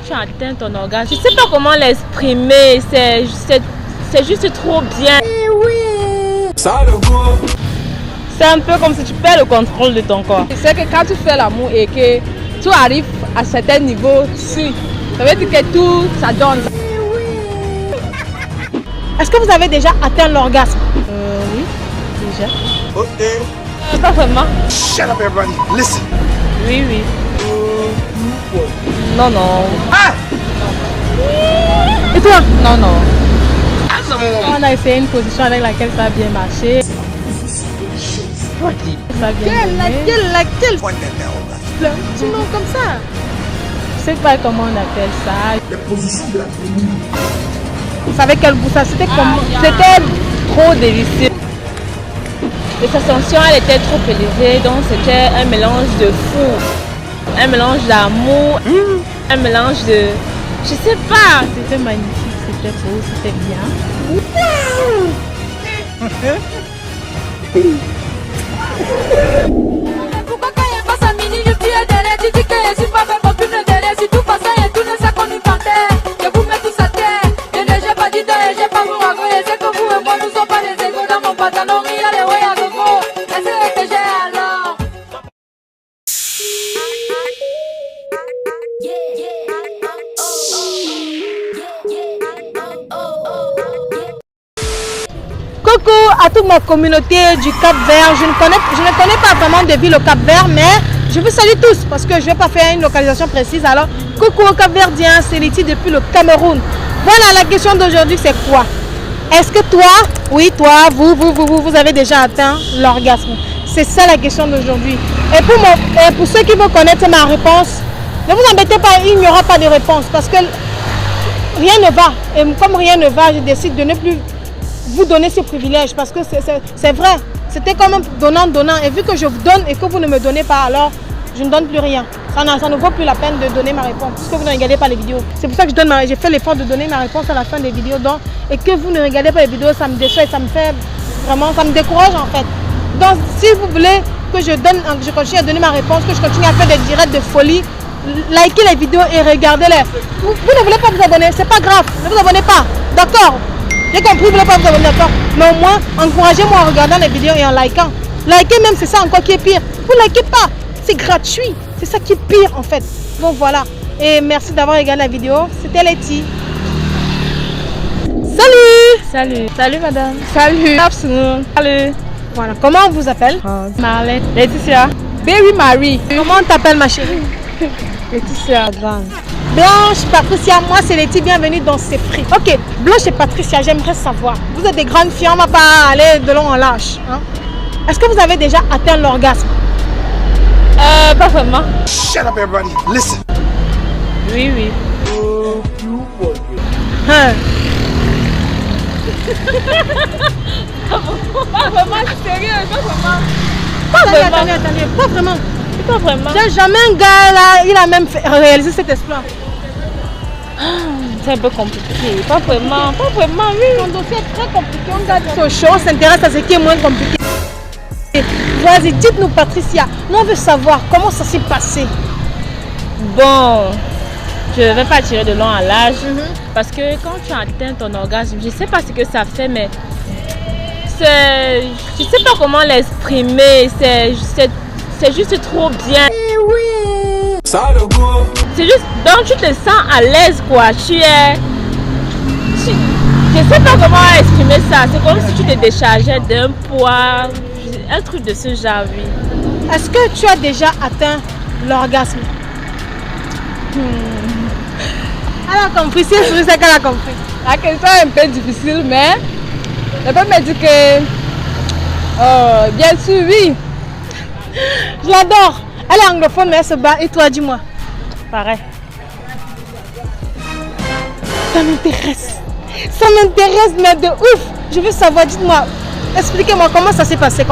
tu atteins ton orgasme, je sais pas comment l'exprimer, c'est juste trop bien. Ça le goût. C'est un peu comme si tu perds le contrôle de ton corps. C'est que quand tu fais l'amour et que tu arrives à certain niveau, ça veut dire que tout ça donne. Est-ce que vous avez déjà atteint l'orgasme? Oui, déjà. Ok. Pas vraiment. Shut up everybody. Listen. Oui, oui. Non, non. Ah! Et toi? Non, non. On a essayé une position avec laquelle ça a bien marché. Ça a bien donné. Laquelle? Un petit nom comme ça. Je sais pas comment on appelle ça. Les positions de la tribu. Vous savez quel goût ça? C'était comment? C'était trop délicieux. Les sensations, elle était trop élevée, donc c'était un mélange de fou. Un mélange d'amour, un mélange de... Je sais pas. C'était magnifique, c'était beau, c'était bien. Pourquoi quand il passe à minuit, je prie derrière, tu dis que je suis pas fait pour plus de derrière. Si tout passe et tout ne sait qu'on nous tentait, je vous mets tous à terre. Je n'ai j'ai pas dit d'ailleurs, j'ai pas vous raconter. C'est que vous et moi, nous sommes pas des égaux dans mon pantalon. Il y a les ouais à gogo. Et c'est vrai que j'ai alors. Coucou à toute ma communauté du Cap-Vert. Je ne connais pas vraiment de ville au Cap-Vert, mais je vous salue tous parce que je ne vais pas faire une localisation précise. Alors, coucou au Cap-Verdien, c'est Letty depuis le Cameroun. Voilà, la question d'aujourd'hui, c'est quoi? Est-ce que toi, oui, toi, vous avez déjà atteint l'orgasme? C'est ça la question d'aujourd'hui. Et pour ceux qui veulent connaître ma réponse, ne vous embêtez pas, il n'y aura pas de réponse parce que rien ne va. Et comme rien ne va, je décide de ne plus vous donner ce privilège parce que c'est vrai. C'était quand même donnant. Et vu que je vous donne et que vous ne me donnez pas, alors je ne donne plus rien. Ça ne vaut plus la peine de donner ma réponse puisque vous ne regardez pas les vidéos. C'est pour ça que j'ai fait l'effort de donner ma réponse à la fin des vidéos. Donc, et que vous ne regardez pas les vidéos, ça me déçoit et ça me fait vraiment, ça me décourage en fait. Donc, si vous voulez que je continue à donner ma réponse, que je continue à faire des directs de folie, likez les vidéos et regardez-les. Vous ne voulez pas vous abonner, c'est pas grave, ne vous abonnez pas, d'accord? J'ai compris, vous ne voulez pas vous abonner, d'accord? Mais au moins, encouragez-moi en regardant les vidéos et en likant. Likez même, c'est ça encore qui est pire. Vous ne likez pas, c'est gratuit. C'est ça qui est pire en fait. Donc voilà. Et merci d'avoir regardé la vidéo. C'était Letty. Salut! Salut madame. Salut! Afternoon. Salut. Voilà. Comment on vous appelle? Marlène. Laetitia. Baby Marie. Comment on t'appelle ma chérie? Laetitia. Blanche, Patricia, moi c'est Letty, bienvenue dans C'est Free. Ok, Blanche et Patricia, j'aimerais savoir, vous êtes des grandes filles, on ne va pas aller de long en large. Hein? Est-ce que vous avez déjà atteint l'orgasme? Pas vraiment. Shut up everybody. Listen. Oui, oui. Hein? Pas vraiment, je suis sérieuse, pas vraiment. Attendez, pas vraiment. Pas vraiment. J'ai jamais un gars là, il a même réalisé cet exploit. C'est un peu compliqué. Pas vraiment, oui. Son dossier est très compliqué, on garde aux choses, on s'intéresse à ce qui est moins compliqué. Vas-y, dites-nous Patricia, nous on veut savoir comment ça s'est passé. Bon, je ne vais pas tirer de long à l'âge parce que quand tu atteins ton orgasme, je ne sais pas ce que ça fait, mais je ne sais pas comment l'exprimer, c'est juste trop bien. Ça le goût. C'est juste, donc tu te sens à l'aise quoi, je ne sais pas comment exprimer ça, c'est comme si tu te déchargeais d'un poids, un truc de ce genre, oui. Est-ce que tu as déjà atteint l'orgasme? Elle a compris, c'est sûr qu'elle a compris. La question est un peu difficile, mais je peux me dire que bien sûr, oui. Je l'adore. Elle est anglophone, mais elle se bat. Et toi, dis-moi. Pareil. Ça m'intéresse. Ça m'intéresse, mais de ouf. Je veux savoir, dites-moi. Expliquez-moi comment ça s'est passé.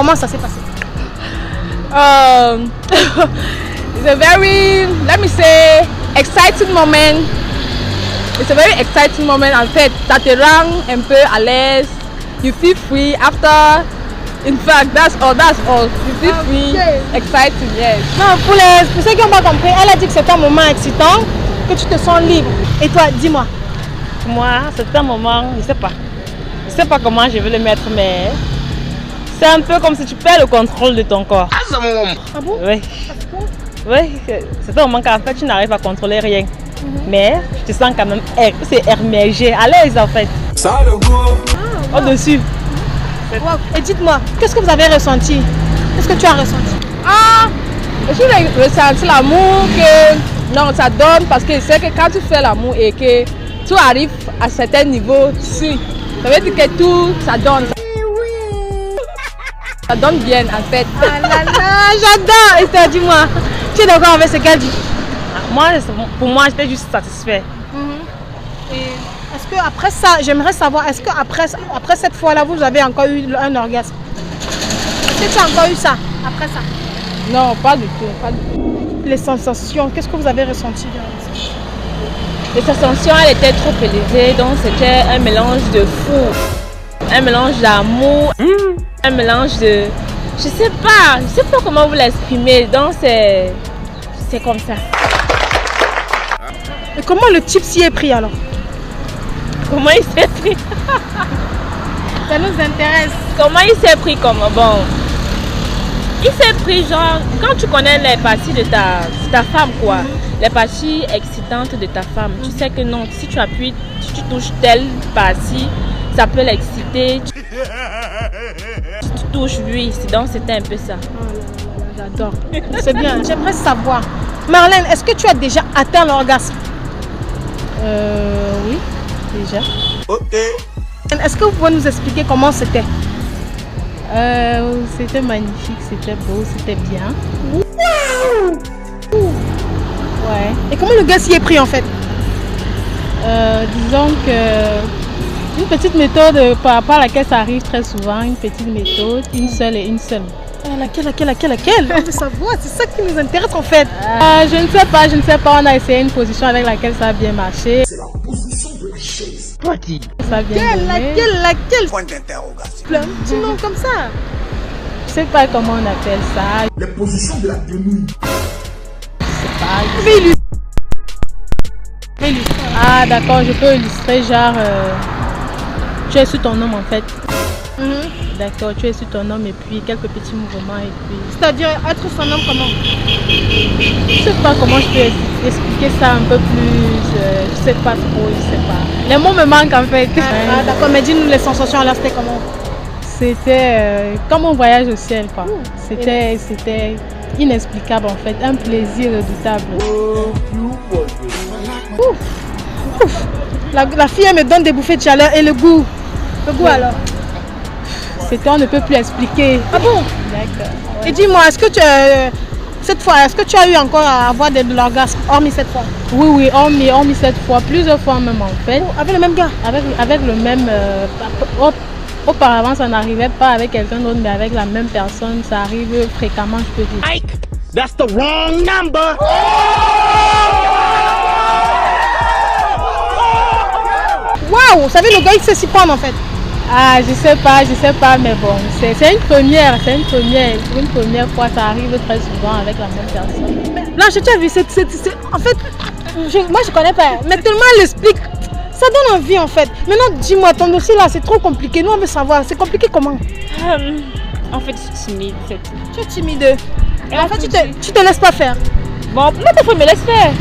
It's a very, let me say, exciting moment. It's a very exciting moment en fait. Ça te rend un peu à l'aise. You feel free after. In fact, that's all. You feel free, exciting, yes. Non, pour ceux qui n'ont pas compris, elle a dit que c'était un moment excitant. que tu te sens libre. Et toi, dis-moi. Moi, c'est un moment, je sais pas. Je sais pas comment je vais le mettre, mais c'est un peu comme si tu perds le contrôle de ton corps. Ah bon? Oui. Oui, c'est un moment qu'en fait tu n'arrives à contrôler rien. Mais je te sens quand même émergé, à l'aise en fait. Ça le goût. Au-dessus. Wow. Et dites-moi, qu'est-ce que vous avez ressenti? Qu'est-ce que tu as ressenti? Ah, j'ai ressenti l'amour que non, ça donne parce que c'est que quand tu fais l'amour et que tu arrives à certain niveau, ça veut dire que tout, ça donne. Ça donne bien en fait. Ah là là, j'adore. Et toi, dis-moi, tu es d'accord avec ce qu'elle dit? Moi, pour moi, j'étais juste satisfait. Et est-ce que après ça, j'aimerais savoir, est-ce que après cette fois-là, vous avez encore eu un orgasme? Est-ce que tu as encore eu ça après ça? Non, pas du tout, pas du tout. Les sensations, qu'est-ce que vous avez ressenti? Les sensations, elles étaient trop élevées, donc c'était un mélange de fou, un mélange d'amour, un mélange de... Je sais pas comment vous l'exprimer, donc c'est comme ça. Et comment le type s'y est pris alors? Comment il s'est pris? Ça nous intéresse. Comment il s'est pris comme bon? Il s'est pris genre, quand tu connais les parties de ta femme quoi, les parties excitantes de ta femme, tu sais que non, si tu appuies, si tu touches telle partie, ça peut l'exciter. Si tu touches lui, donc c'était un peu ça. J'adore. C'est bien, j'aimerais savoir. Marlène, est-ce que tu as déjà atteint l'orgasme? Oui, déjà. Ok. Est-ce que vous pouvez nous expliquer comment c'était? C'était magnifique, c'était beau, c'était bien. Ouais. Et comment le gars s'y est pris en fait? Disons que une petite méthode par laquelle ça arrive très souvent, une petite méthode, une seule et une seule. Laquelle? On veut savoir, c'est ça qui nous intéresse en fait. Je ne sais pas, on a essayé une position avec laquelle ça a bien marché. C'est la position de la chaise. Ça a bien donné. Laquelle? Point d'interrogation. Un petit nom comme ça. Je sais pas comment on appelle ça. Les positions de la grenouille. Ah d'accord, je peux illustrer genre tu es sur ton homme en fait. D'accord, tu es sur ton homme et puis quelques petits mouvements et puis... C'est-à-dire être son homme comment? Je sais pas comment je peux expliquer ça un peu plus, je sais pas trop, je sais pas. Les mots me manquent en fait. Ah d'accord, mais dis-nous les sensations alors c'était comment? C'était comme un voyage au ciel quoi. C'était inexplicable en fait, un plaisir redoutable. La fille elle me donne des bouffées de chaleur et le goût. Le goût alors? C'était, on ne peut plus expliquer. Ah bon? D'accord. Et dis-moi, est-ce que cette fois, est-ce que tu as eu encore à avoir de l'orgasme, hormis cette fois? Oui, hormis cette fois, plusieurs fois même en fait. Avec le même gars? Avec le même... auparavant, ça n'arrivait pas avec quelqu'un d'autre, mais avec la même personne, ça arrive fréquemment, je peux dire. Mike, that's the wrong number. Waouh, vous savez, le gars il sait s'y prendre en fait. Ah, je sais pas, mais bon, c'est une première fois, ça arrive très souvent avec la même personne. Là, je t'ai vu, en fait, moi je connais pas, mais tellement elle explique, ça donne envie en fait. Maintenant, dis-moi, ton dossier là, c'est trop compliqué, nous on veut savoir, c'est compliqué comment? En fait, je suis timide, c'est tout. Tu es timide. Et en fait, tu te laisses pas faire. Bon, moi, des fois, je me laisse faire.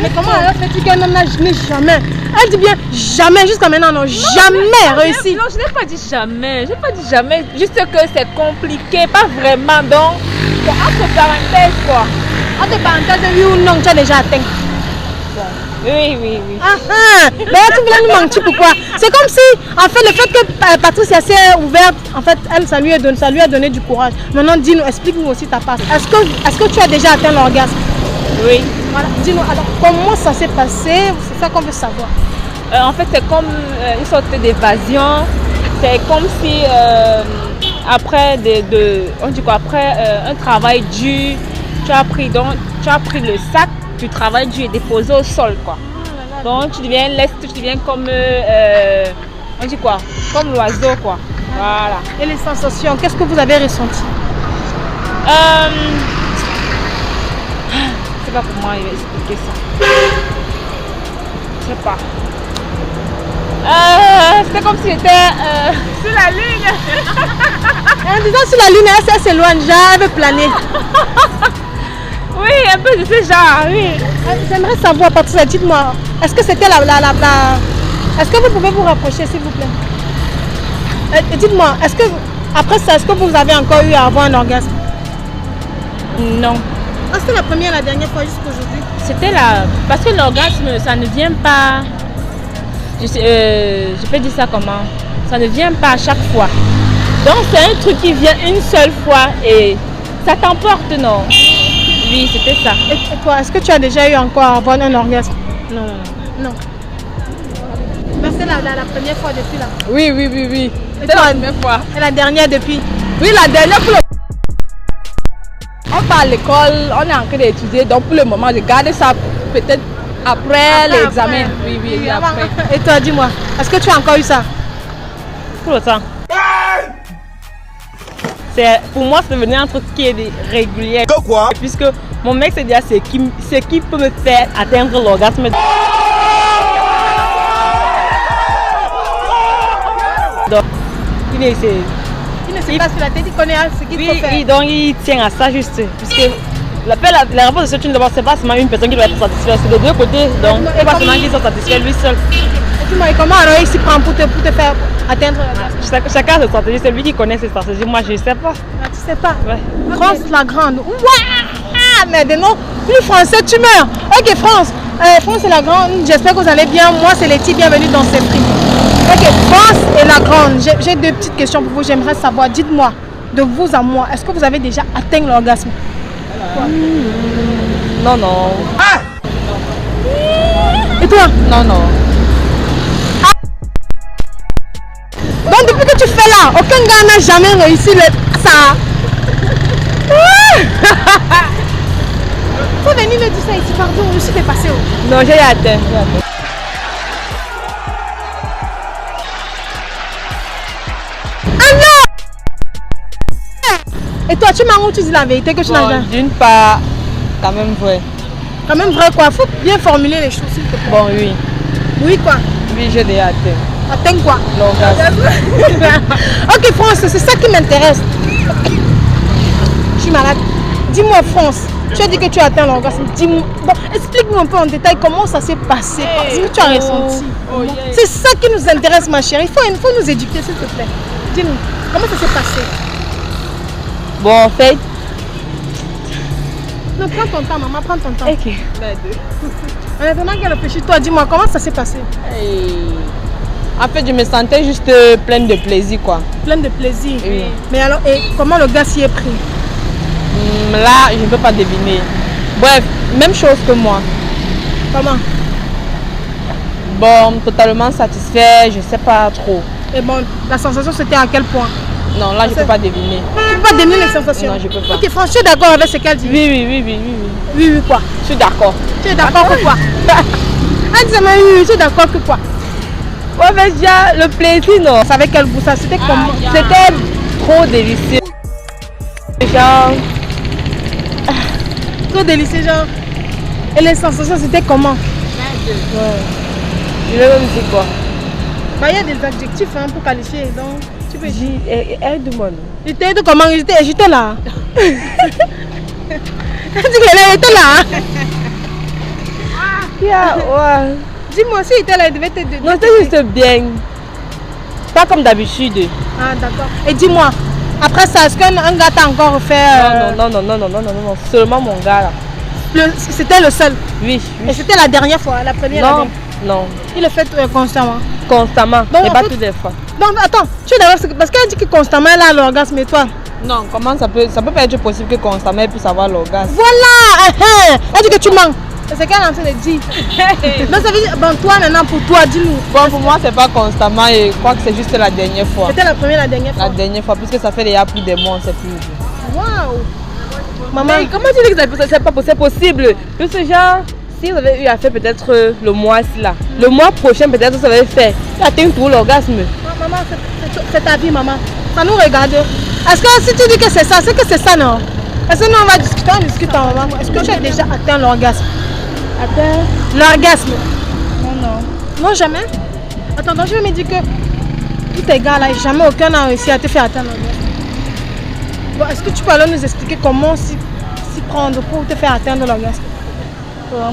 Mais comment alors fais-tu qu'un homme n'a jamais? Elle dit bien jamais, jusqu'à maintenant, non, jamais réussi. Non, je n'ai pas dit jamais, juste que c'est compliqué, pas vraiment, donc, entre parenthèses, quoi. Entre parenthèses, oui ou non, tu as déjà atteint. Oui. D'ailleurs, tu voulais nous mentir pourquoi? C'est comme si, en fait, le fait que Patricia s'est ouverte, en fait, elle, ça lui a donné du courage. Maintenant, dis-nous, explique-nous aussi ta part. Est-ce que tu as déjà atteint l'orgasme? Oui. Voilà, dis-nous, alors, comment ça s'est passé? C'est ça qu'on veut savoir. En fait, c'est comme une sorte d'évasion. C'est comme si, après un travail dur, tu as pris le sac du travail dur et déposé au sol, quoi. Donc, tu deviens leste, tu deviens comme, comme l'oiseau, quoi. Voilà. Et les sensations, qu'est-ce que vous avez ressenti? Je sais pas comment il va expliquer ça. sais pas. C'était comme si j'étais sur la lune. En disant sur la lune, elle s'éloigne, genre, elle veut planer. Oui, un peu de ce genre, oui. J'aimerais savoir, Patricia, dites-moi, est-ce que c'était Est-ce que vous pouvez vous rapprocher, s'il vous plaît? Dites-moi, est-ce que, après ça, est-ce que vous avez encore eu à avoir un orgasme? Non. Ah, c'était la première, la dernière fois, jusqu'aujourd'hui? C'était là. Parce que l'orgasme, ça ne vient pas. Je peux dire ça comment? Ça ne vient pas à chaque fois. Donc c'est un truc qui vient une seule fois et ça t'emporte, non? Oui, c'était ça. Et toi, est-ce que tu as déjà eu encore à avoir un orgasme? Non. Non. Mais c'est la première fois depuis là. Oui. Et C'est toi, la première fois. et la dernière depuis? Oui, la dernière fois. On part à l'école, on est en train d'étudier, donc pour le moment, je garde ça peut-être après l'examen. Après. Oui, après. Et toi, dis-moi, est-ce que tu as encore eu ça? Pour le temps. Pour moi, c'est devenu un truc qui est régulier. Que quoi? Puisque mon mec, c'est déjà ce qui peut me faire atteindre l'orgasme. Donc, Il ne sait pas sur la tête, il connaît ce qu'il faut faire. donc il tient à ça juste. Puisque la réponse de ce truc, c'est pas seulement une personne qui doit être satisfaite, c'est des deux côtés. Donc, c'est pas seulement qu'ils sont satisfaits lui seul. Dis-moi, et comment alors il s'y prend pour te faire atteindre l'orgasme? Chacun a ses stratégies, c'est lui qui connaît ses stratégies. Moi, je ne sais pas. Ah, tu sais pas? Ouais. France la grande. Ouah! Mais des noms plus français, tu meurs. Ok, France. France est la grande. J'espère que vous allez bien. Moi, c'est Letty. Bienvenue dans ces prix. Ok, France est la grande. J'ai deux petites questions pour vous. J'aimerais savoir, dites-moi, de vous à moi, est-ce que vous avez déjà atteint l'orgasme? Non. Et toi? Non. Donc depuis que tu fais là, aucun gars n'a jamais réussi ça. Faut venir me dire ça ici, pardon, je suis dépassée. Non, j'ai atteint. Ah non! Et toi, tu m'as où tu dis la vérité que tu n'as jamais? D'une part, quand même vrai. Quand même vrai quoi, faut bien formuler les choses s'il te plaît. Bon, oui. Oui quoi? Oui, j'ai déjà atteint. Atteins quoi? L'orgasme. Ok France, c'est ça qui m'intéresse. Je suis malade. Dis-moi France, tu as dit que tu as atteint l'orgasme. Dis-moi, bon, explique-nous un peu en détail comment ça s'est passé. Ce que tu as ressenti. C'est ça qui nous intéresse ma chérie. Il faut nous éduquer s'il te plaît. Dis-nous, comment ça s'est passé? Bon, en fait. Non, prends ton temps maman, prends ton temps. Ok. Maintenant qu'elle réfléchit, toi dis-moi comment ça s'est passé? En fait, je me sentais juste pleine de plaisir, quoi. Pleine de plaisir. Oui. Mais alors, et comment le gars s'y est pris? Là, je ne peux pas deviner. Bref, même chose que moi. Comment? Bon, totalement satisfait, je sais pas trop. Et bon, la sensation c'était à quel point? Non, là, je peux pas deviner. Tu peux pas deviner les sensations? Non, je peux pas. Ok, Franck, tu es d'accord avec ce qu'elle dit? Oui, quoi? Je suis d'accord. Tu es d'accord que quoi? Elle disait, mais oui, tu es d'accord que quoi? Ouais, mais déjà, le plaisir, non. Ça avait quel goût ça? C'était comment? C'était trop délicieux. Genre. Trop délicieux, genre. Et les sensations, c'était comment? Je vais même dire quoi? Bah, il y a des adjectifs hein, pour qualifier, donc tu peux dire. Aide-moi. J'étais comment? J'étais là. Elle dit qu'elle était là. Ouais. Dis-moi, si elle était là, elle devait te dire. Non, c'était juste bien. Pas comme d'habitude. Ah, d'accord. Et dis-moi, après ça, est-ce qu'un gars t'a encore fait. Non. Seulement mon gars là. C'était le seul. Oui. Et c'était la dernière fois, la première? Non. Il le fait constamment. Constamment. Donc, mais pas toutes les fois. Donc attends, tu es d'accord parce qu'elle dit que constamment elle a l'orgasme et toi? Non, comment ça peut pas être possible que constamment elle puisse avoir l'orgasme? Voilà. Elle dit que tu manques. C'est ce qu'elle est en train de dire. Donc ça veut dire, bon toi maintenant pour toi, dis-nous. Bon pour moi c'est pas constamment et je crois que c'est juste la dernière fois. C'était la première, la dernière fois? La dernière fois, puisque ça fait déjà plus de mois, c'est plus. Waouh. Maman. Mais comment tu dis que c'est possible? Que ce genre, si vous avez eu à faire peut-être le mois-ci là, le mois prochain peut-être vous avez fait, tu atteins tout l'orgasme. Maman, c'est ta vie maman. Ça nous regarde. Est-ce que si tu dis que c'est ça, c'est que c'est ça non? Est-ce que nous on va discuter, on discute en maman. Est-ce que tu as déjà atteint l'orgasme? Atteint? L'orgasme? Non. Non, jamais. Attends, donc je vais me dire que tous tes gars là, jamais aucun n'a réussi à te faire atteindre l'orgasme. Bon, est-ce que tu peux alors nous expliquer comment s'y prendre pour te faire atteindre l'orgasme?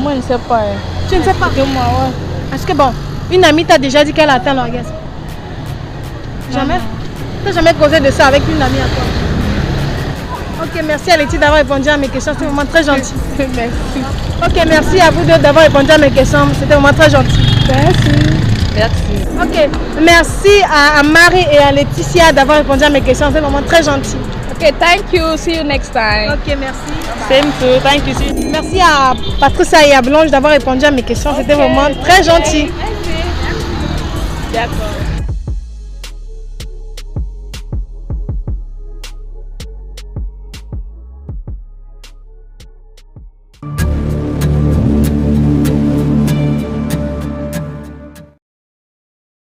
Moi, je ne sais pas. Tu ne sais pas? Moi, ouais. Est-ce que bon, une amie t'a déjà dit qu'elle a atteint l'orgasme? Jamais? Tu n'as jamais causé de ça avec une amie à toi? Ok, merci Alexis d'avoir répondu à mes questions, c'était vraiment très gentil. Merci. Ok, merci à vous deux d'avoir répondu à mes questions, c'était vraiment très gentil. Merci. Ok, merci à Marie et à Laetitia d'avoir répondu à mes questions, c'était vraiment très gentil. Ok, thank you. See you next time. Ok, merci. Same to. Thank you. See you. Merci à Patricia et à Blanche d'avoir répondu à mes questions, c'était vraiment très gentil. D'accord.